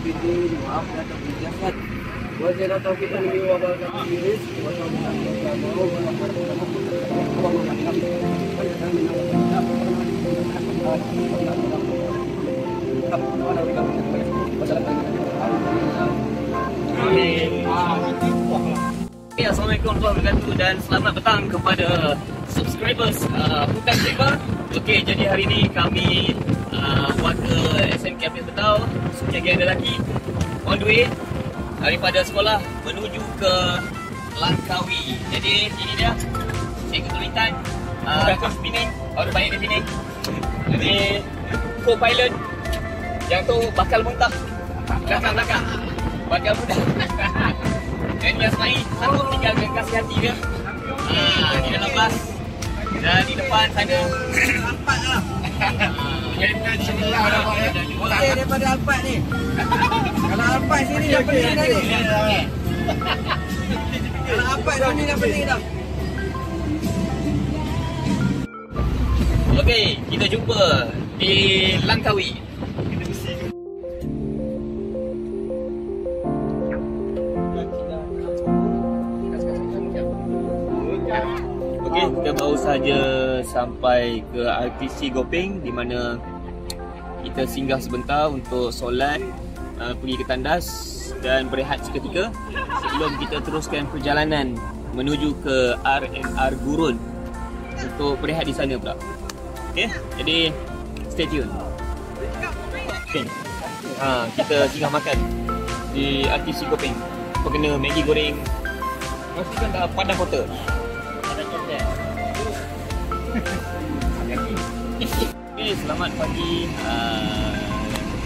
fiddin wa afiyatan fil jasad wa zinatan fil qalbi wa barakatan fil rizq wa tawfiqan fil amal wa Assalamualaikum warahmatullahi wabarakatuh dan selamat petang kepada subscribers Hutan Tiba. Okey, jadi hari ni kami warga SMK Apis Betau, Sukan Geng Lelaki on the way daripada sekolah menuju ke Langkawi. Jadi ini dia Cikgu Tulitan, Coach Pining, orang banyak di sini. Jadi co-pilot yang tu bakal muntah belakang-belakang, bakal muntah. Dan Yasmai sanggup tinggalkan kasih hati dia di dalam bas. Dan di depan sana Alphard lah. Jadi bukan di sini lah. Okey, daripada Alphard ni. Kalau Alphard sini dah pening dah ni. Kalau Alphard sini dah pening dah. Okey, kita jumpa di Langkawi. Okey, kita baru saja sampai ke RTC Gopeng di mana kita singgah sebentar untuk solat, pergi ke tandas dan berehat seketika sebelum kita teruskan perjalanan menuju ke RNR Gurun untuk berehat di sana pula. Okey, jadi stay tune. Okey. Kita singgah makan di RTC Gopeng. Apa kena Maggi goreng. Pastikan dah padang kota. Okay, selamat pagi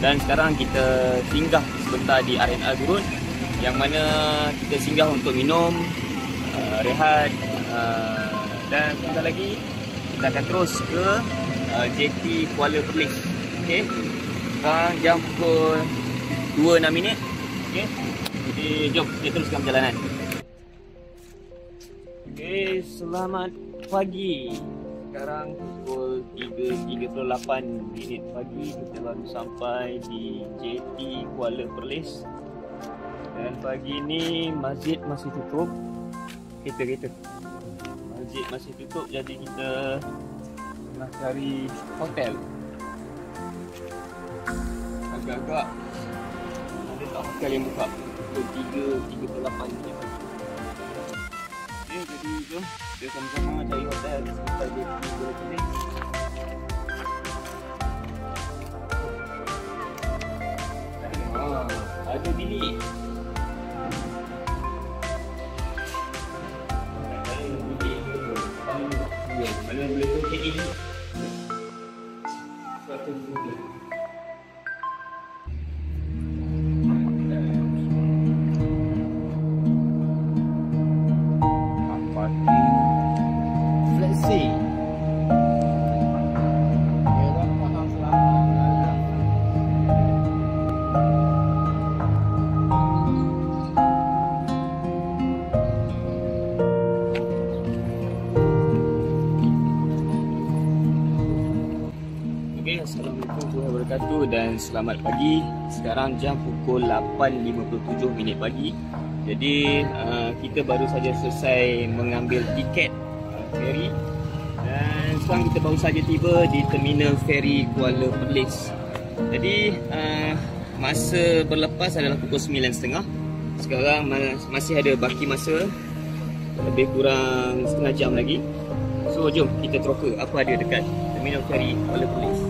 dan sekarang kita singgah sebentar di RNR Gurun yang mana kita singgah untuk minum, rehat dan sebentar lagi kita akan terus ke JT Kuala Perlis. Okay, sekarang jam pukul 2:06. Okay, jadi jom kita teruskan perjalanan. Okay, selamat pagi. Sekarang pukul 3.38 pagi. Kita baru sampai di JT Kuala Perlis. Dan pagi ni masjid masih tutup. Kereta masjid masih tutup, jadi kita tengah cari hotel. Agak-agak ada tak hotel yang buka pukul 3.38 pagi. Okay, jadi jom kita sama-sama cari hotel sekitar di Kuala Perlis. Ada bilik. Mana boleh tu check in. Suatu benda. Assalamualaikum warahmatullahi wabarakatuh dan selamat pagi. Sekarang jam pukul 8.57 pagi. Jadi kita baru saja selesai mengambil tiket feri dan sekarang kita baru saja tiba di terminal feri Kuala Perlis. Jadi masa berlepas adalah pukul 9.30. Sekarang masih ada baki masa lebih kurang setengah jam lagi. So jom kita teroka apa ada dekat terminal feri Kuala Perlis.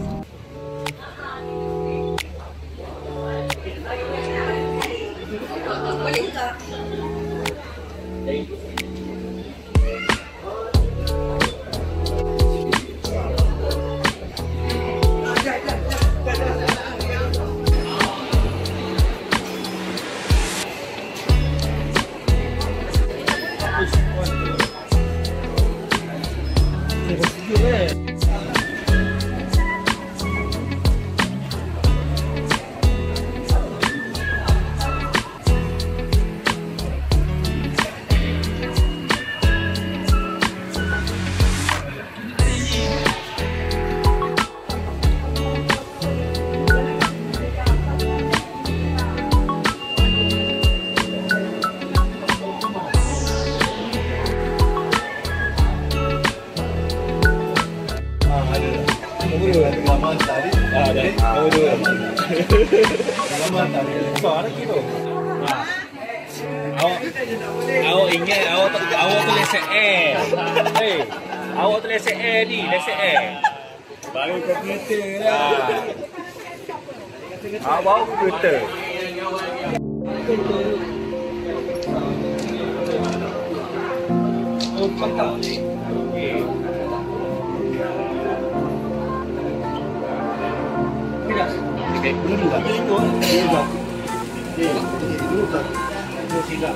Besar lagi tu. Awak ingat awak tu lesen air. Hei, awak tu lesen air ni, lesen air. Baru ke kereta lah. Bawa kereta. Oh, mantap. Okey. Okay, dulu tak? Dulu tak? Dulu tak? Dulu tidak.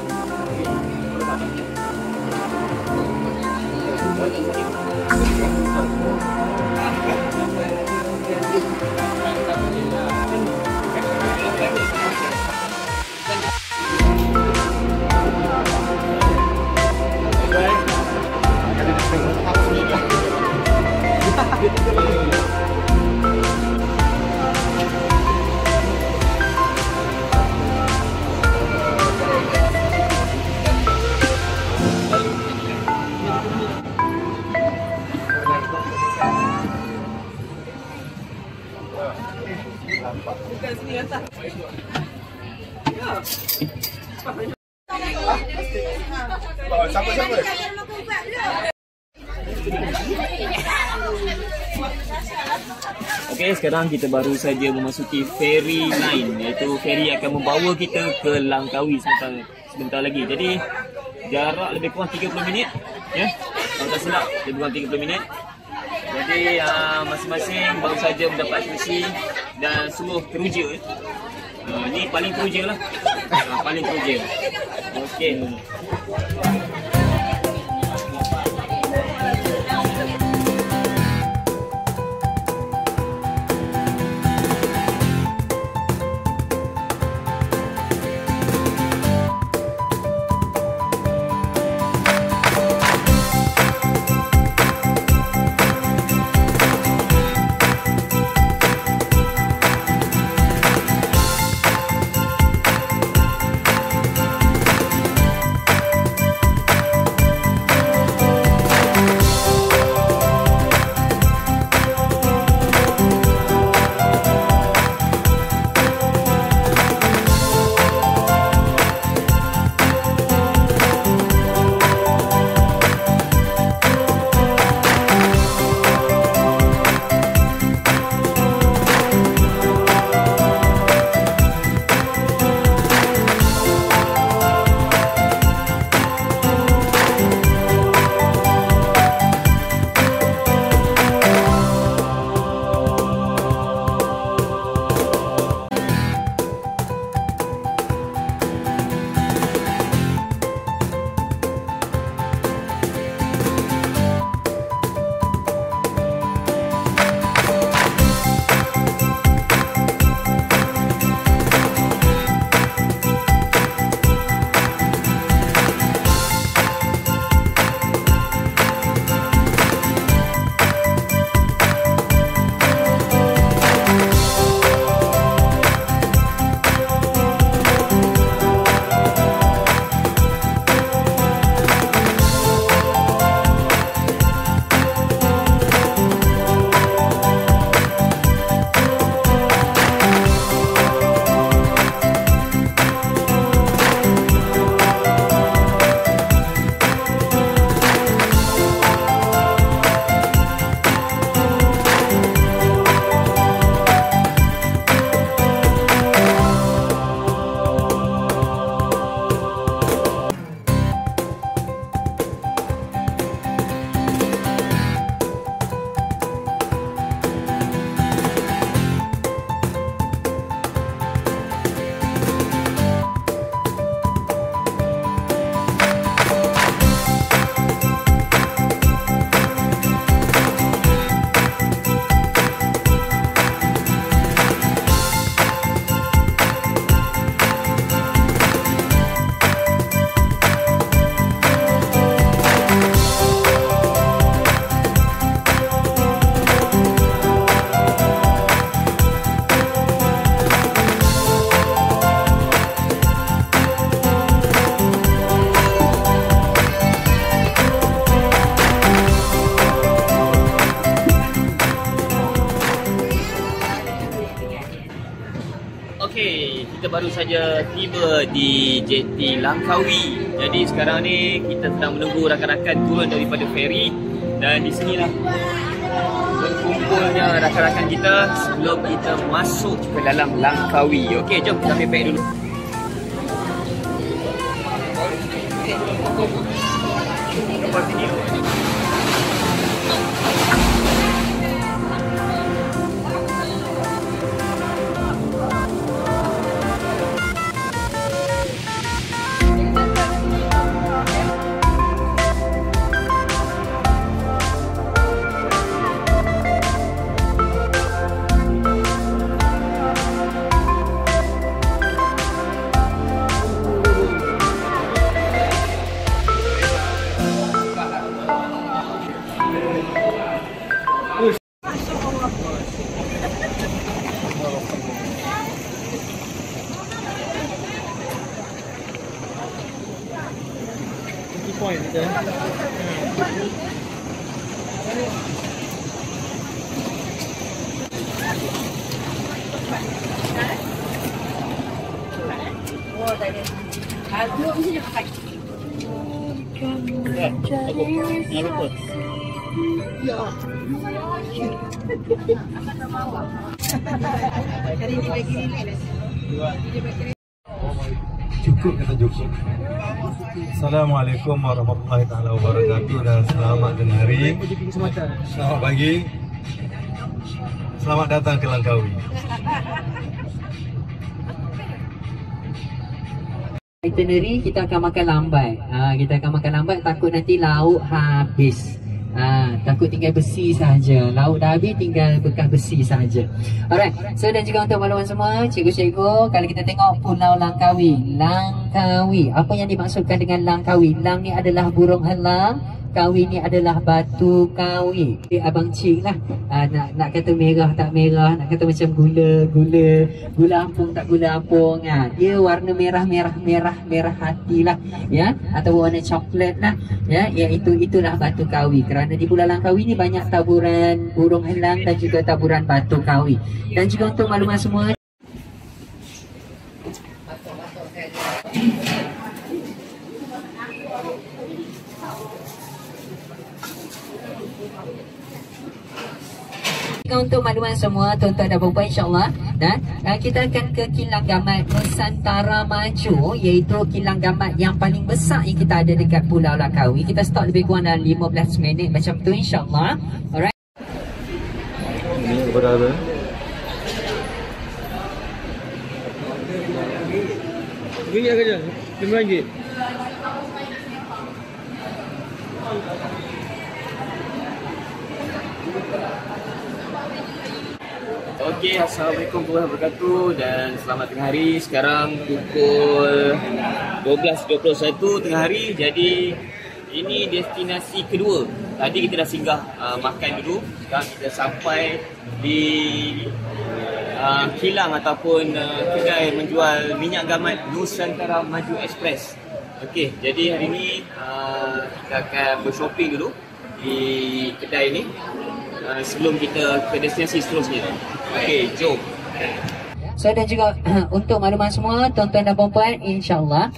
Siapa? Okey, sekarang kita baru saja memasuki ferry line, iaitu ferry akan membawa kita ke Langkawi sebentar lagi. Jadi jarak lebih kurang 30 minit, ya. Kalau tak silap lebih kurang 30 minit. Jadi masing-masing baru saja mendapat kursi dan semua teruja. Ini paling teruja lah. Paling teruja. Okey. Okey, kita baru saja tiba di JT Langkawi. Jadi sekarang ni kita sedang menunggu rakan-rakan turun daripada feri. Dan di sinilah berkumpulnya rakan-rakan kita sebelum kita masuk ke dalam Langkawi. Okey, jom kita ambil dulu. Lepas ini Cukup kata cukup. Assalamualaikum warahmatullahi taala wabarakatuh dan selamat tengah hari. Selamat pagi. Selamat datang ke Langkawi. Itinerary kita akan makan lambat. Kita akan makan lambat takut nanti lauk habis. Takut tinggal besi saja. Lauk dah habis tinggal bekas besi saja. Alright. So dan juga untuk makluman semua, cikgu-cikgu, kalau kita tengok Pulau Langkawi. Langkawi. Apa yang dimaksudkan dengan Langkawi? Lang ni adalah burung elang. Kawi ni adalah batu kawi. Abang Cik lah. Nak kata merah tak merah, nak kata macam gula ampung tak gula ampung. Dia warna merah hati lah, ya, atau warna coklat lah, ya. Itulah batu kawi. Kerana di Pulau Langkawi ni banyak taburan burung elang dan juga taburan batu kawi. Dan juga untuk makluman semua, untuk makluman semua tuan-tuan dan puan-puan, insyaAllah, dan kita akan ke kilang gamat Nusantara Maju, iaitu kilang gamat yang paling besar yang kita ada dekat Pulau Langkawi. Kita start lebih kurang dalam 15 minit macam tu, insyaAllah. Alright. Ini kepada apa? Ringgit kerja, RM5. Okey, Assalamualaikum warahmatullahi wabarakatuh dan selamat tengah hari. Sekarang pukul 12.21 tengah hari. Jadi ini destinasi kedua. Tadi kita dah singgah makan dulu. Sekarang kita sampai di kilang ataupun kedai menjual minyak gamat Nusantara Maju Express. Okey, jadi hari ini kita akan bershopping dulu di kedai ini sebelum kita ke destinasi seterusnya. Okey, jom. So dan juga untuk makluman semua tuan-tuan dan puan-puan, insyaAllah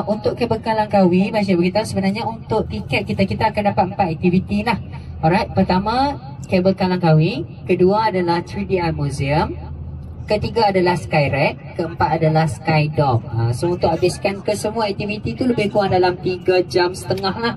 untuk kebekal Langkawi, macam beritahu sebenarnya untuk tiket kita akan dapat 4 aktiviti lah. Alright, pertama kebekal Langkawi, kedua adalah 3DR Museum, ketiga adalah Skyrack, keempat adalah Skydome. So untuk habiskan ke semua aktiviti tu lebih kurang dalam 3.5 jam lah.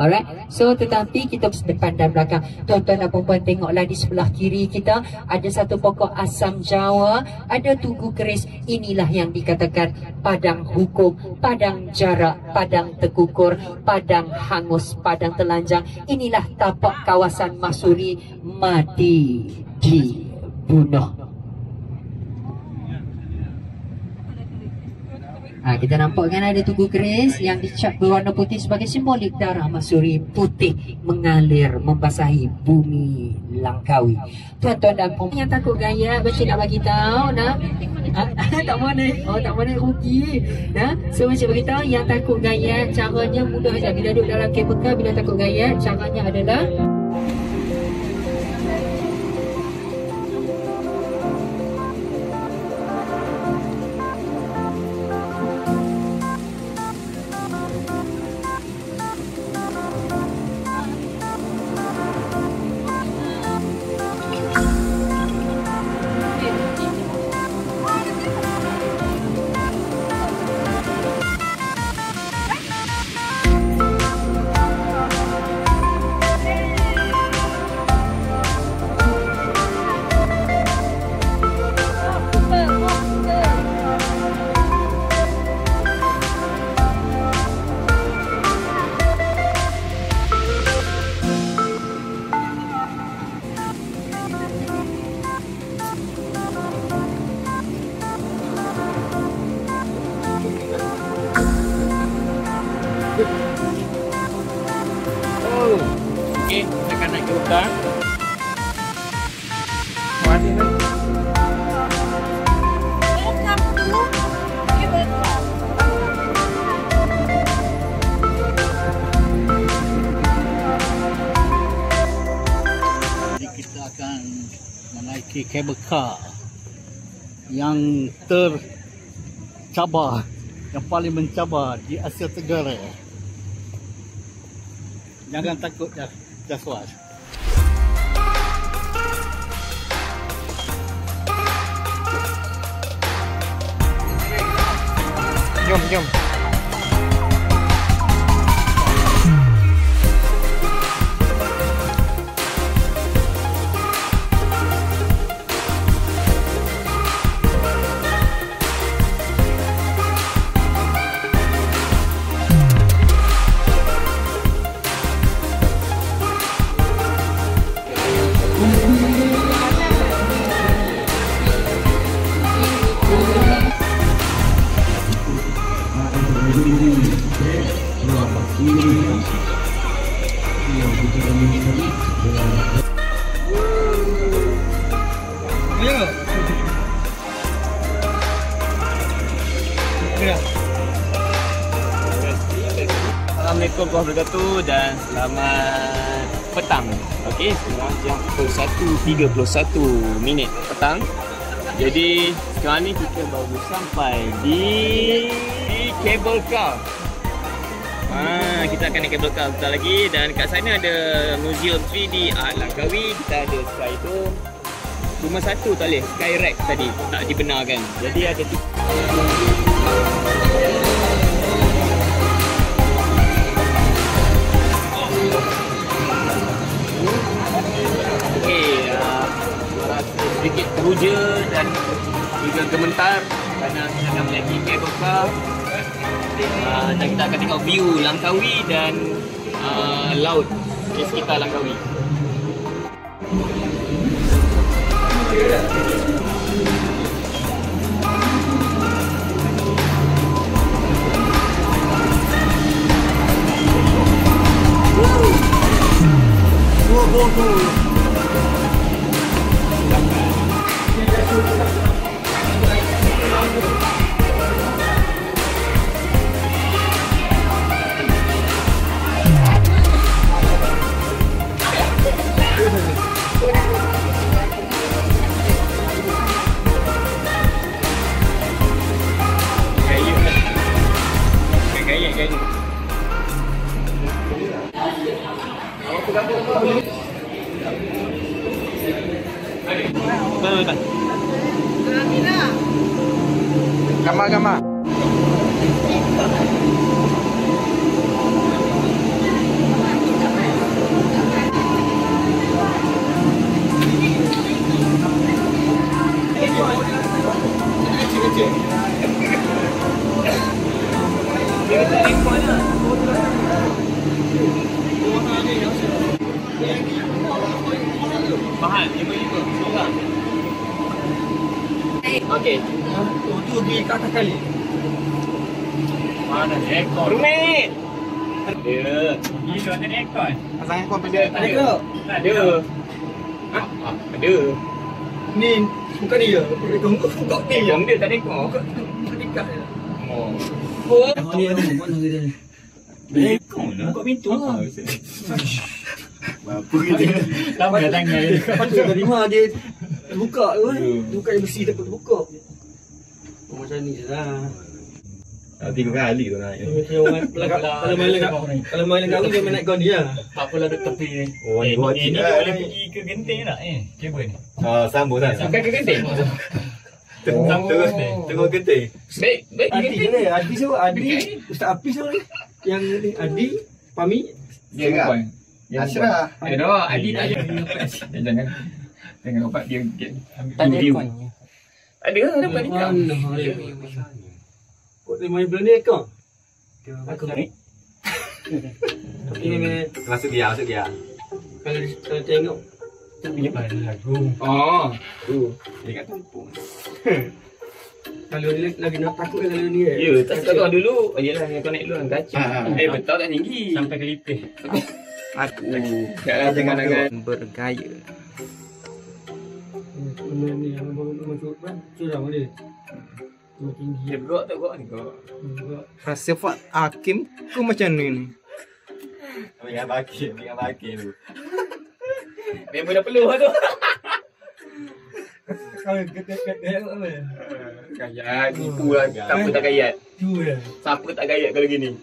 Alright, so tetapi kita depan dan belakang. Tuan-tuan dan puan-puan, tengoklah di sebelah kiri kita ada satu pokok asam Jawa, ada tugu keris. Inilah yang dikatakan padang hukum, padang jarak, padang tekukur, padang hangus, padang telanjang. Inilah tapak kawasan Masuri mati dibunuh. Kita nampak kan ada tugu keris yang dicap berwarna putih sebagai simbolik darah Masuri putih mengalir membasahi bumi Langkawi. Tuan-tuan dan puan yang takut gaya, macam nak bagi tahu nak tak mau naik rugi. So macam beritahu yang takut gaya, caranya mudah saja. Bila duduk dalam kabel car, bila takut gaya, caranya adalah Okey, kabel car yang tercabar, yang paling mencabar di Asia Tenggara. Jangan takut, just watch. Jom. Assalamualaikum warahmatullahi wabarakatuh dan selamat petang. Okey, sekarang jam pukul 1.31 petang. Jadi sekarang ni kita baru sampai di cable car. Kita akan naik cable car sebentar lagi dan kat sana ada Museum 3D Art Langkawi. Kita ada Sky Dome. Cuma satu tak boleh, Sky Rack tadi tak dibenarkan. Jadi ada sedikit teruja dan juga gemetar kerana kita akan menaiki cable car dan kita akan tengok view Langkawi dan laut di sekitar Langkawi. Gambar. Mahal, 5 seorang. Okey. Tu pergi ke atas kali. Mana ekor? Rumit. Ada. Gila ada ekor. Pasang ekor pada. Ada ke? Ada. Ada. Ni bukan dia. Bukan dia. Yang dia tak ada ekor. Bukan dekat je. Oh. Ni ada mana dia ni? Ekor lah. Buka pintu lah. Apa dia? Lama dah tanya dia. Patut dari mana dia buka tu kan? Buka yang besi tak boleh buka. Macam ni je lah. 3 kali tu naik. Kalau main Langkawi dia main naik kau ni lah. Tak apalah duduk tepi ni. Oh, ni buat cik dia lah. boleh pergi ke genting tak kabel ni? Sambung dah. Sampai ke genting? Tengok genting. Baik Adi genting. je ni. Adi siapa? Adi. Ustaz Apis siapa ni? Yang ni Adi. Pami. Dia perempuan. Ashraf. Adi tak ada. Jangan obat dia review. Ada dapat nikah. Kau ni main bulan ni kau? Aku ni. Ini Masuk dia. kalau tengok lagu. Oh, tu. Dia kat tumpung. kalau dia lagi nak takut kalau ni. Ya, tak tahu dulu. Yalah yang kau naik dulu kan kaca. Betul tak tinggi. Sampai ke lipis. Aku jangan bergaya. Ni yang masuk kan sudah boleh. Tinggi. Dia bergerak tak gerak ni kau. Sifat Hakim ku macam ni. Dengan bakil tu. Memang dah peluh tu. Gayat, tipu lah. Siapa tak gayat? Siapa tak gayat kalau gini?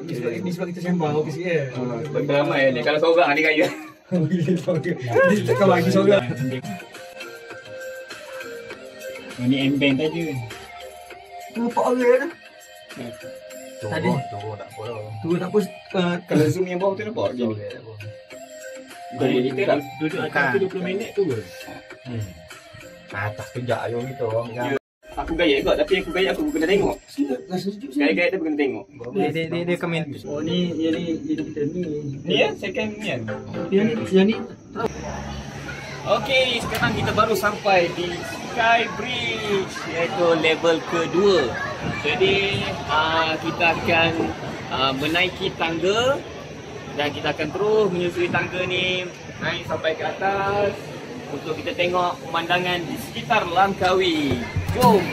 Ini sebab kita sembang ke sikit ya. Sebab kita ramai ni. Kalau seorang ni gayat. Dia tak bagi seorang. Ini embeng tadi. Nampak orang dah. Tadi. Tu tak apa. Kalau zoom yang bawah tu nampak gini. Boleh kita tak? Duduk atas tu 20 minit tu ke? Atas kejap ayam kita orang. Aku gayat kot, tapi aku gayat aku kena tengok. Rasa sejuk. Gayat-gayat tu kena tengok. Dia komen. Oh ni, yang kita ni. Ni ya, second ni kan? Yang ni. Okey, sekarang kita baru sampai di Sky Bridge, iaitu level kedua. Jadi kita akan menaiki tangga dan kita akan terus menyusuri tangga ni naik sampai ke atas untuk kita tengok pemandangan di sekitar Langkawi. Jom!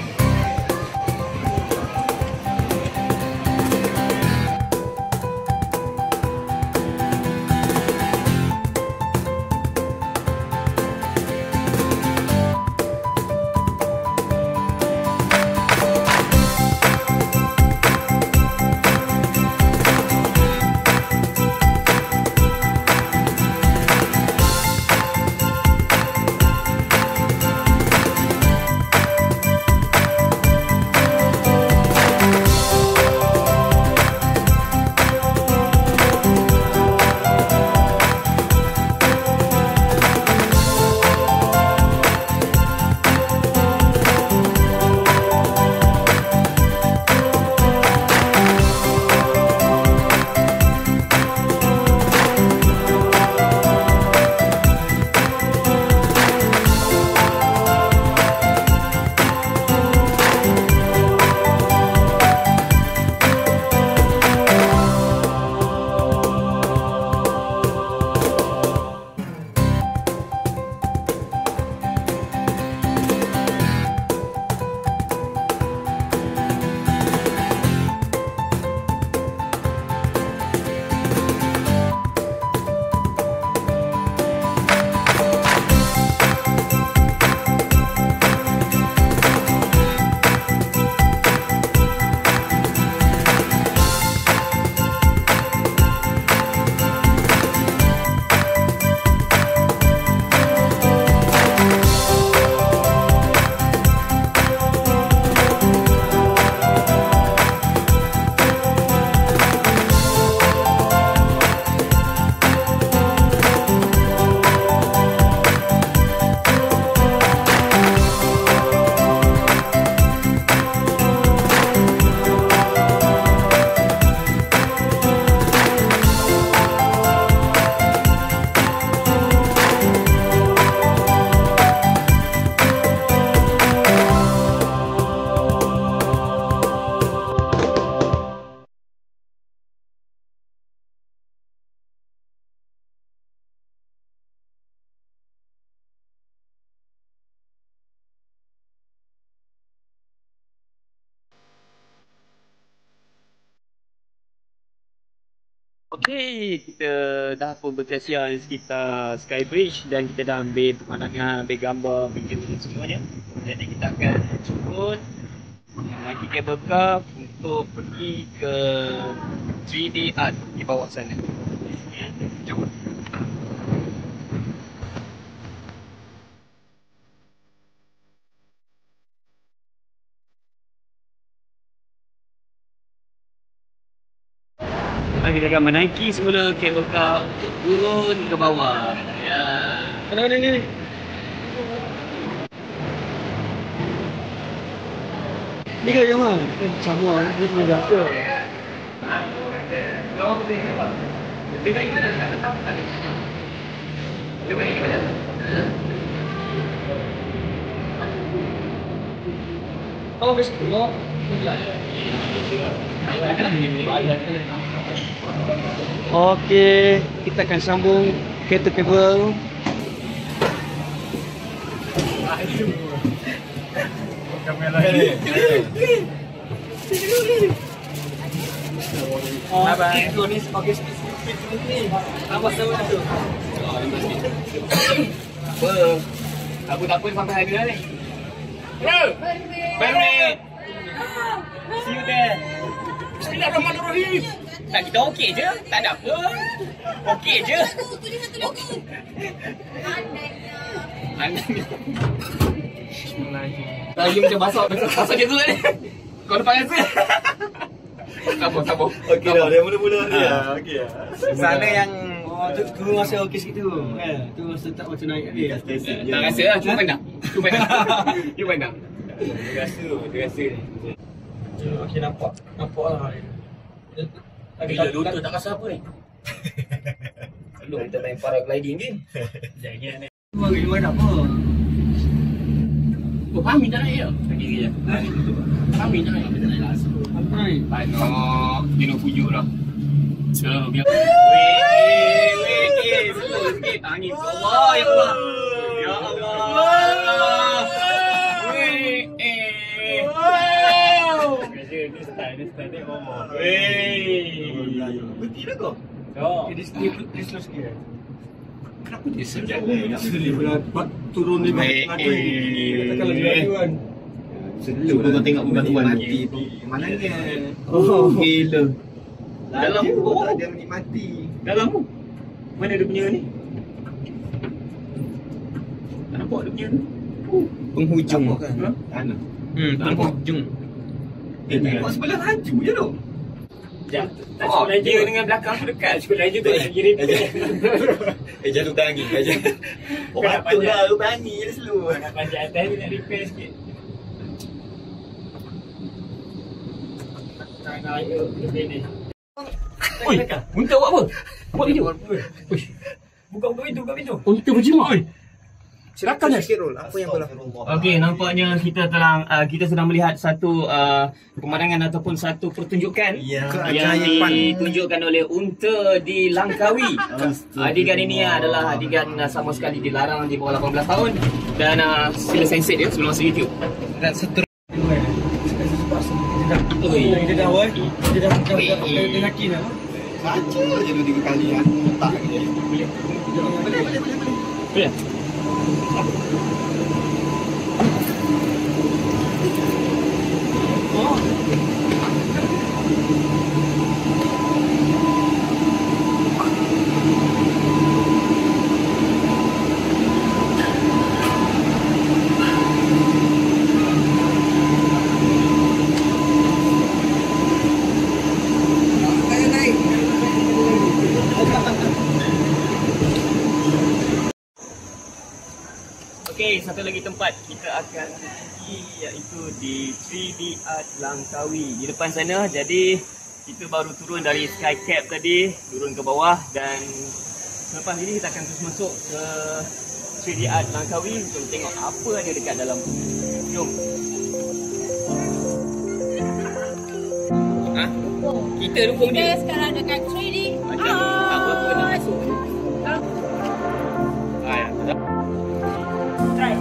Okey, kita dah pun bersiap di sekitar Sky Bridge dan kita dah ambil pemandangan, ambil gambar, video semuanya. Jadi kita akan turun menaiki kabel car untuk pergi ke 3D Art di bawah sana. Jom. Kita akan menaiki semula kabel car untuk turun ke bawah. Ya. Mana ni? Ni ke yang mana? Sama ni punya jatuh. Oh, best no. Okey, kita akan sambung kereta kabel. Kamera ni. Bye-bye. Okey, speed ni. Apa nama tu? Aku tak pun sampai hari ni. Bro! Balik! See you there. Bismillahirrahmanirrahim. Tak, kita okey je. Tak ada apa. Okey je. Okey. Anaknya. Lagi macam basah dia tu ni. Kau nampak rasa? Sabar. Okey dah, dia mula-mula ni lah. Okey lah. Sana yang tu rasa okey sikit tu. Tu rasa tak macam naik ni. Tak rasa lah, cuma pandang. Dia pandang. Dia rasa ni. Okey, nampak lah. Bila lutut tak rasa apa ni? Belum kita main paragliding ni. Jangan ni. Bagi luar tak apa. Oh, Pami tak naik ya? Lagi je. Pami tak naik, kita naik langsung. Apa ni? Banyak, dia nak pujuk dah. So, biar. Weh, slow sikit. Angin. Allah, ya Allah. Ya Allah. Weh, Dia start ni ngomong. Berhenti dah kau? Dia slow sikit. kenapa dia sedap? Turun ni mati. Takkan lagi laju kan. Cuba kau tengok gangguan mati tu. Mananya? Oh, gila. Dalam bawah dia menikmati. Dalam tu? Mana dia punya ni? Tak nampak dia punya ni? Penghujung kan? Tanah. Penghujung. Tengok sebelah laju je tu. Sekejap. Oh, dia dengan belakang tu dekat. Sekolah je tu lagi repair. Jalur tangi aja. Kau nak panjat. Jalur tangi je slow. Nak panjat atas tu nak repair sikit. Tak nak ayo. Dia finish. Oi, Unta buat apa? Buat video. Buka pintu. Unta berjimat. Oi. Silakan Syirul, apa yang berlaku? Okey, nampaknya kita sedang melihat satu pemandangan ataupun satu pertunjukan yang ditunjukkan oleh unta di Langkawi. Adegan ini adalah adegan sama sekali dilarang di bawah 18 tahun dan sila sensor dia sebelum masuk YouTube. Dan seterusnya Dia dah awal. Dia dah nakin dah. Baca je 2-3 kali kan. Tak je. Boleh? Okey, satu lagi tempat kita akan pergi iaitu di 3D Art Langkawi. Di depan sana, jadi kita baru turun dari Skycap tadi, turun ke bawah dan selepas ini kita akan terus masuk ke 3D Art Langkawi untuk tengok apa ada dekat dalam. Jom. Ha? Kita dukung dia. Kita sekarang dekat 3D Macam apa nak masuk. Try.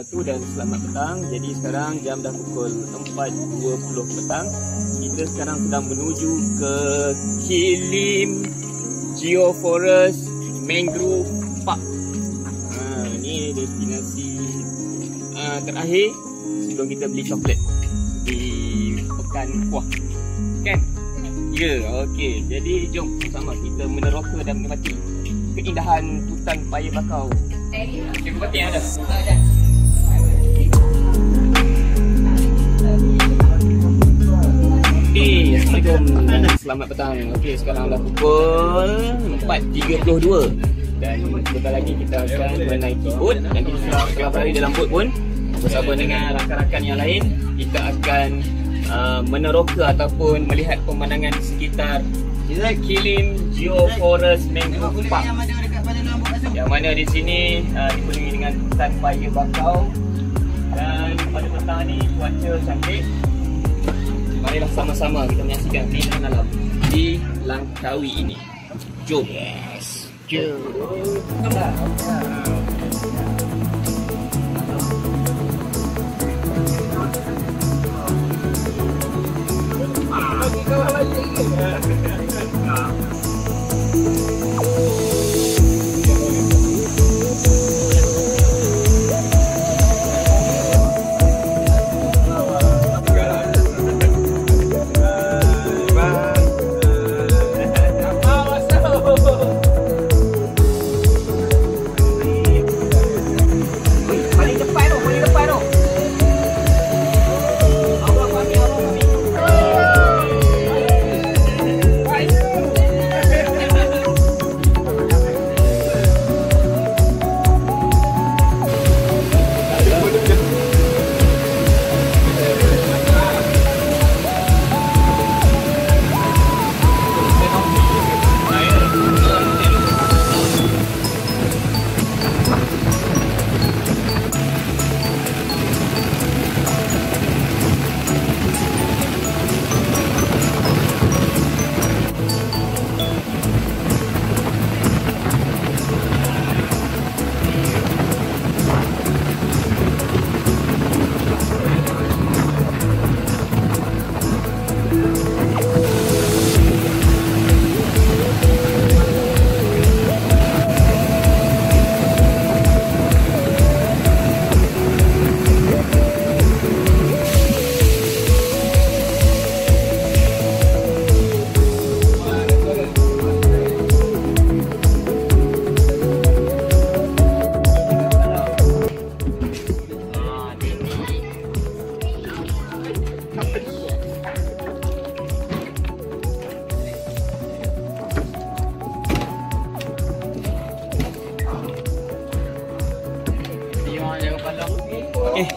wabarakatuh dan selamat petang. Jadi sekarang jam dah pukul 4.20 petang. Kita sekarang sedang menuju ke Kilim Geoforest Mangrove Park. Ni destinasi terakhir sebelum kita beli coklat di Pekan Kuah. Kan? Ya, okey. Jadi jom sama kita meneroka dan menikmati keindahan hutan paya bakau. Cikgu Fatih ada? Ada. Okay, Assalamualaikum dan selamat petang. Okey, sekarang dah pukul 4.32 dan sebentar lagi kita akan menaiki bot dan kita setelah berada dalam bot pun bersama dengan rakan-rakan yang lain kita akan meneroka ataupun melihat pemandangan sekitar Kilim Geoforest Mangrove Park yang mana di sini dipenuhi dengan hutan paya bakau dan pada petang ni cuaca cantik. Marilah sama-sama kita menyaksikan keindahan alam di Langkawi ini. Jom. Yes. Jom.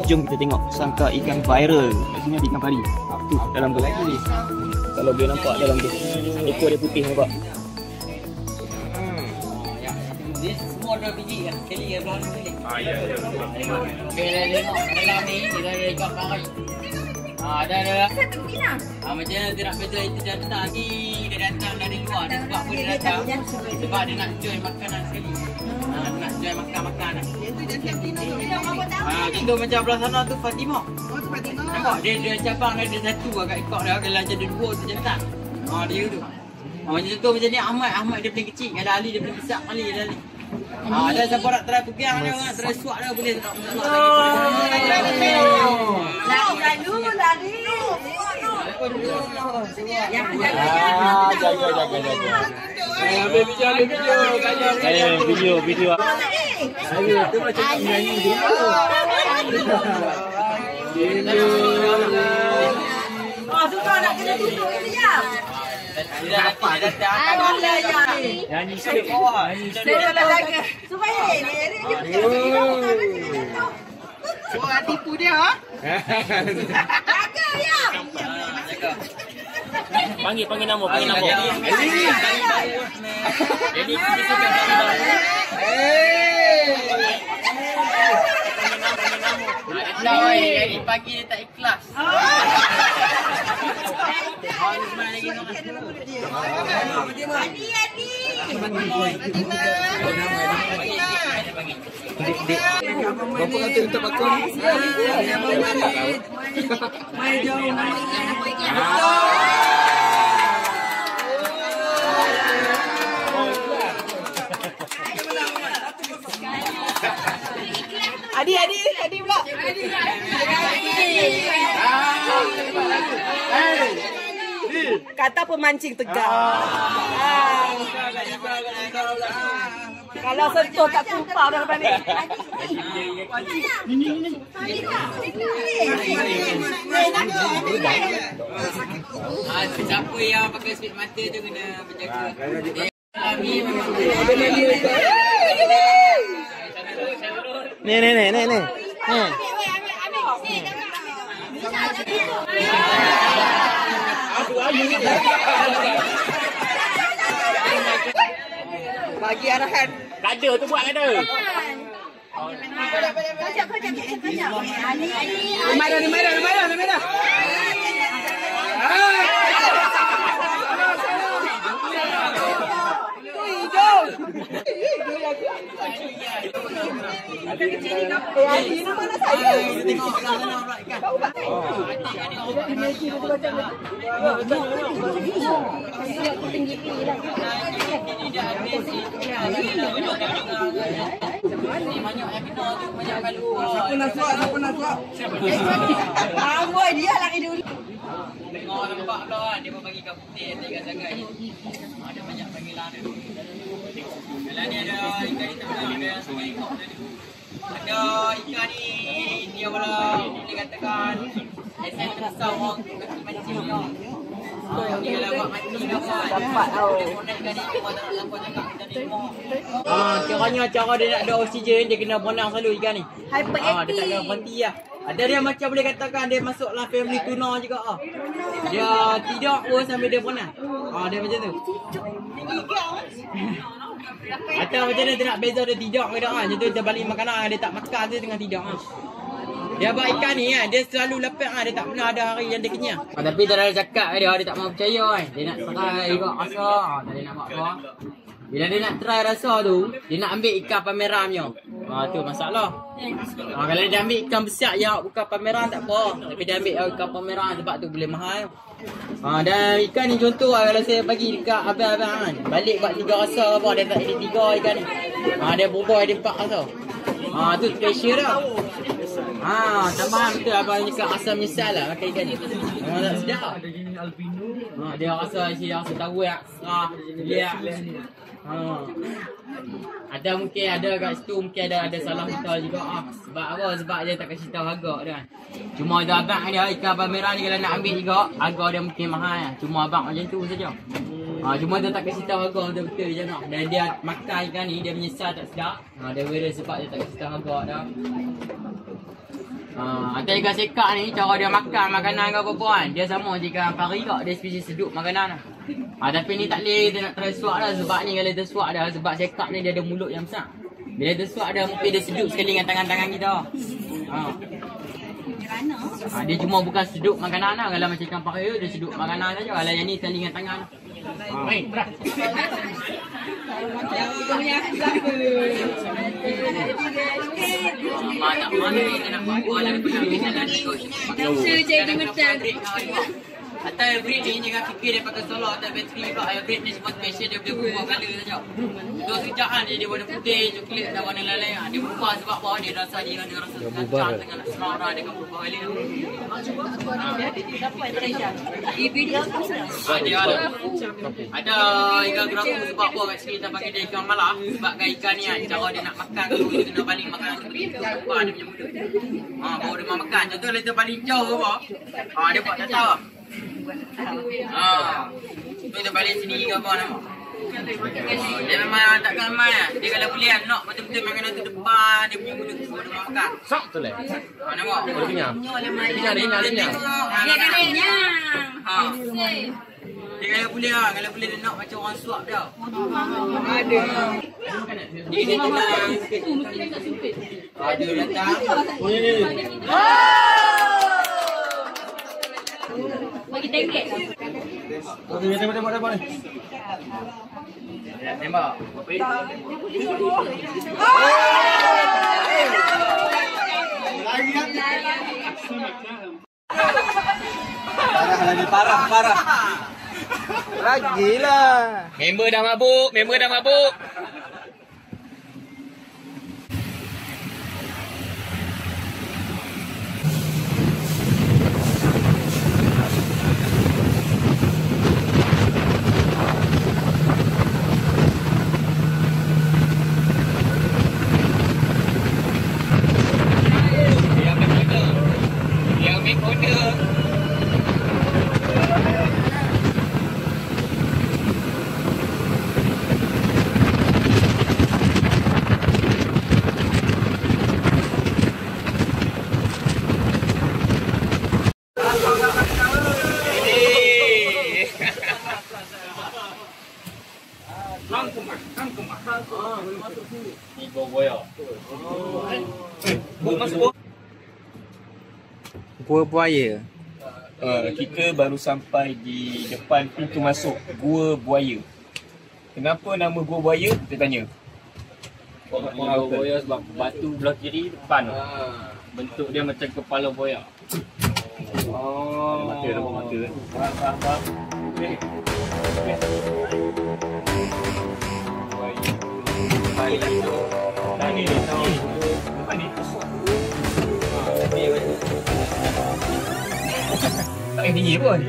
Jom kita tengok sangka ikan viral. Kat sini ada ikan pari. Tu dalam tu. Kalau boleh nampak dalam tu. Ekor dia putih nampak. Dia semua ada biji kan. Sekali dia belah sekali. Ya. Bila tengok dalam ni dia ada ikan pari. Ada. Satu Pina. Macam mana dia nak betul itu jantan lagi. Dia datang dari luar. Dia sebab apa dia datang? Sebab dia nak join makanan sekali. Nak join makan-makan. Itu jantan Pina tu. Dia apa tahu? Itu macam belah sana tu Fatimah. Oh, tu Fatimah. Nampak dia cabang dia ada satu agak ekor dia. Kalau ada dua tu jantan. Dia tu. Macam tu macam ni Ahmad dia paling kecil. Kalau Ali dia paling besar kali dia Ali. Ada siapa nak try pegang dia, nak try suak dia boleh tak suak lagi. Lagi. Jaga. Video. Tu macam nyanyi dia. Suka nak kena tutup itu je. Nyanyi sikit. Dia dah jaga. Supaya dia orang tipu dia. Jaga ya. Panggil nama. Jadi kita Ini pagi dia tak ikhlas. Adi. Berapa kata untuk bakul? Mai jauh. Adi pula. Kata pemancing tegang. Kalau sentuh tak tumpah dah lepas ni. Siapa yang pakai speed mata tu kena berjaga. Ni. Bagi arahan. Kada tu buat kada. Lemah. Siapa nak suap? Amboi dia lagi dulu. Tengok nampak lah dia pun bagi kat putih kat sangat. Ada banyak panggilan dia. Kalau ni ada ikan ni tak ada sungai kok tadi. Ada ikan ni dia pula boleh katakanesen terbesar orang kaki mancing dia. Dia kalau buat mancing apa dapat tau. Ikan ni cuma tak nak lampau cakap kita ni semua. Kiranya cara dia nak ada oksigen dia kena berenang selalu ikan ni. Dia tak ada berhenti lah. Ada dia macam boleh katakan dia masuklah family tuna juga ah. Dia tidur pun sambil dia berenang. Dia macam tu. Atau macam mana dia nak beza dia tidur ke tak ah. Macam tu dia balik makanan dia tak makan tu tengah tidur ah. Dia buat ikan ni kan, dia selalu lepek ah, dia tak pernah ada hari yang dia kenyang. Tapi tak ada cakap dia tak mau percaya kan. Dia nak try juga rasa, tak ada nak buat apa. Bila dia nak try rasa tu, dia nak ambil ikan pameran punya. Tu masalah. Kalau dia ambil ikan besar yang bukan pameran tak apa. Tapi dia ambil ikan pameran sebab tu boleh mahal. Dan ikan ni contoh kalau saya bagi dekat abang-abang kan. Balik buat 3 rasa apa, dia tak ada 3 ikan ni. Dia berubah ada 4 rasa. Tu special dah. Tambahan betul abang cakap asam menyesal lah makan ikan ni. Memang tak sedap. Dia rasa tahu ya. Dia ada mungkin ada kat situ mungkin ada salah betul juga Sebab apa? Sebab dia tak kasi tahu harga dia. Cuma ada abang dia ikan pameran ni kalau nak ambil juga harga dia mungkin mahal. Cuma abang macam tu saja. Cuma dia tak kasi tahu harga betul je nak. Dan dia makan ikan ni dia menyesal tak sedap. Dia beri sebab dia tak kasi tahu harga dah. Atau ikan sekak ni cara dia makan makanan ke apa-apa kan. Dia sama je ikan pari kak. Dia spesies sedut makanan lah. Tapi ni tak boleh dia nak try suap dah. Sebab ni kalau dia suap dah. Sebab sekak ni dia ada mulut yang besar. Bila dia suap dah mungkin dia sedut sekali dengan tangan-tangan kita. Dia cuma bukan sedut makanan lah. Kalau macam ikan pari dia sedut makanan saja. Kalau yang ni sekali dengan tangan. Baik, berat. Tak mana dia nak buat lagi pula. Jadi macam atau hybrid ni jangan fikir dia pakai solar atau bateri pula. Hybrid ni semua special dia boleh berubah colour saja. Tu sekejap dia warna putih, coklat dan warna lain. Dia berubah sebab apa dia rasa dia rasa kencang dengan nak smart dia akan berubah balik. Ada ikan gerapu sebab apa kat sini kita panggil dia ikan malah. Sebab ikan ni kan cara dia nak makan tu dia kena balik makanan tu berubah dia punya mulut. Baru dia makan. Contoh dia balik jauh apa. Dia buat tak tahu. Tu dia balik sini ke apa nama. Dia memang takkan main. Dia kalau boleh nak betul-betul makanan tu depan dia punya mulut tu dia makan. Sok tu lah. Nampak? Dia kenyang. Dia kenyang. Dia kalau boleh dia nak macam orang suap dia. Ada. Dia tenang sikit. Ada datang. Bagi tengkek. Tembak. Parah. Lagi lah. Member dah mabuk. Yang make order. Ni buaya. Masuk. Gua buaya. Kita baru sampai di depan pintu masuk Gua Buaya. Kenapa nama Gua Buaya? Kita tanya. Gua Buaya sebab batu belah kiri depan. Bentuk dia macam kepala buaya. Oh. Mata. Faham. Okey. Tak yang tinggi pun.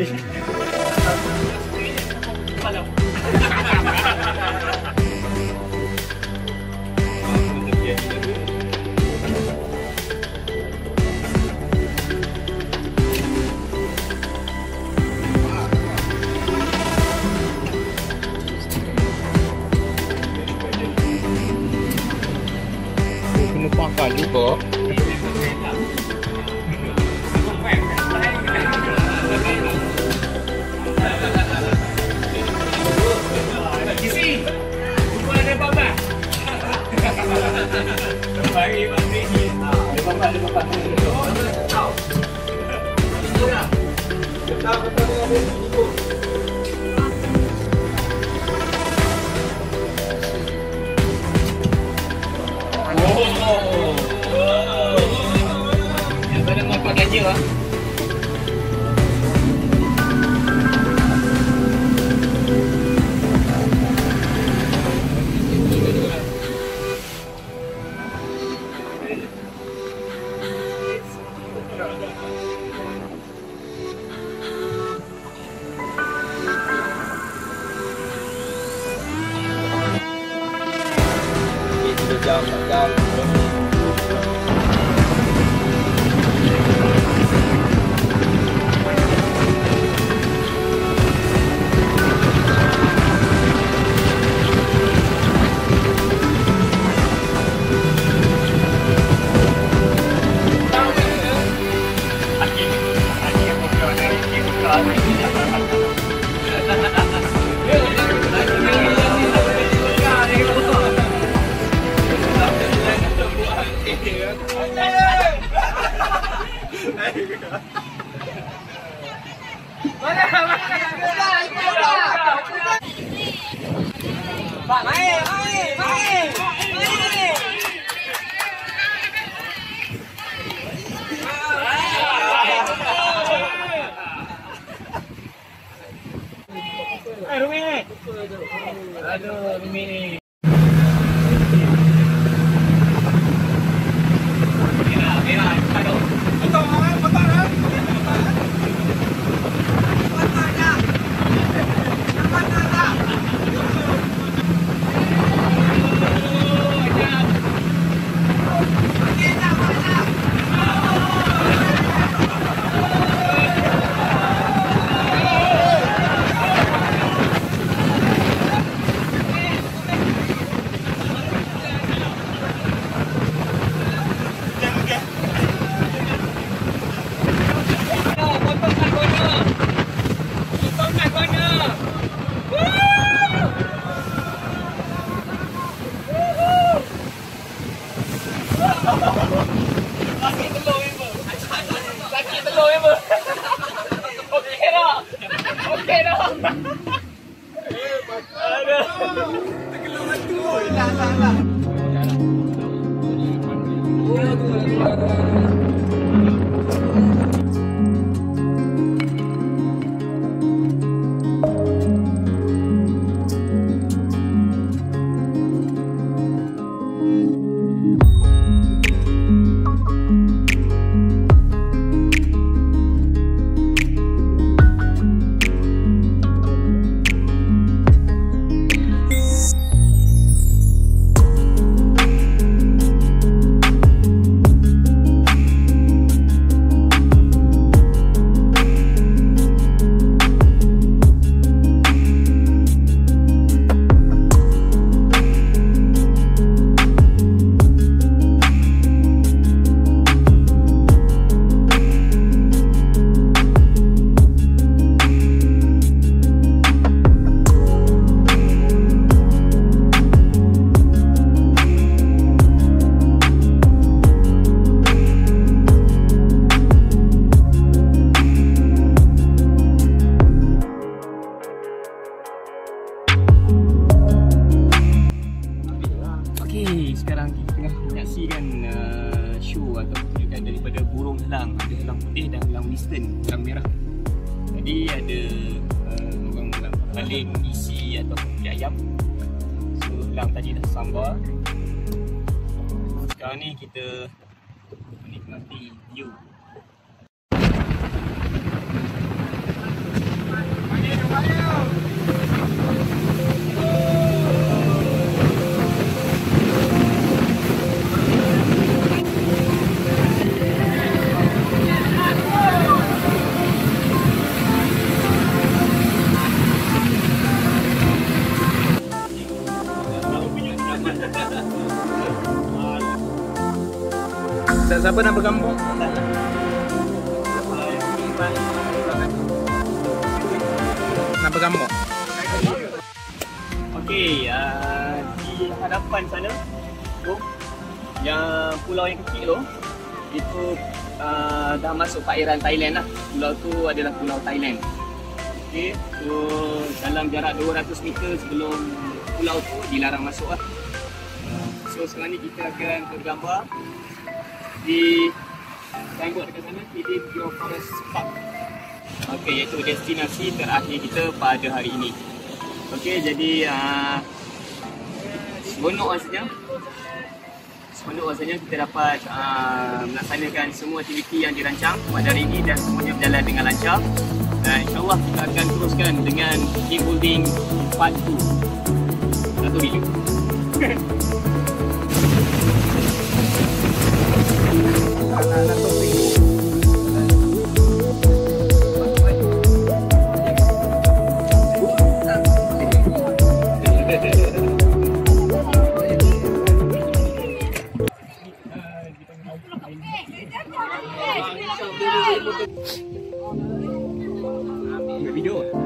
Kena pakai juga. Pada nampak gajah lah. Jam. Aduh, Rumi ni. Merah. Aduh. Sekarang kita tengah menyaksikan show atau pertunjukan daripada burung helang. Ada helang putih dan helang western, helang merah. Tadi ada orang paling isi atau kulit ayam. So helang tadi dah sambar. Sekarang ni kita menikmati view. Siapa nak berkampung? Nak berkampung? Okey, di hadapan sana tu, yang pulau yang kecil tu, itu dah masuk perairan Thailand lah. Pulau tu adalah pulau Thailand. Okey, so dalam jarak 200 meter sebelum pulau tu dilarang masuk lah. So sekarang ni kita akan bergambar di signboard dekat sana, Hidden Geoforest Park. Okey, iaitu destinasi terakhir kita pada hari ini. Okey, jadi seronok rasanya kita dapat melaksanakan semua aktiviti yang dirancang pada hari ini dan semuanya berjalan dengan lancar. Dan insyaAllah kita akan teruskan dengan team building part 2. Satu video. Video.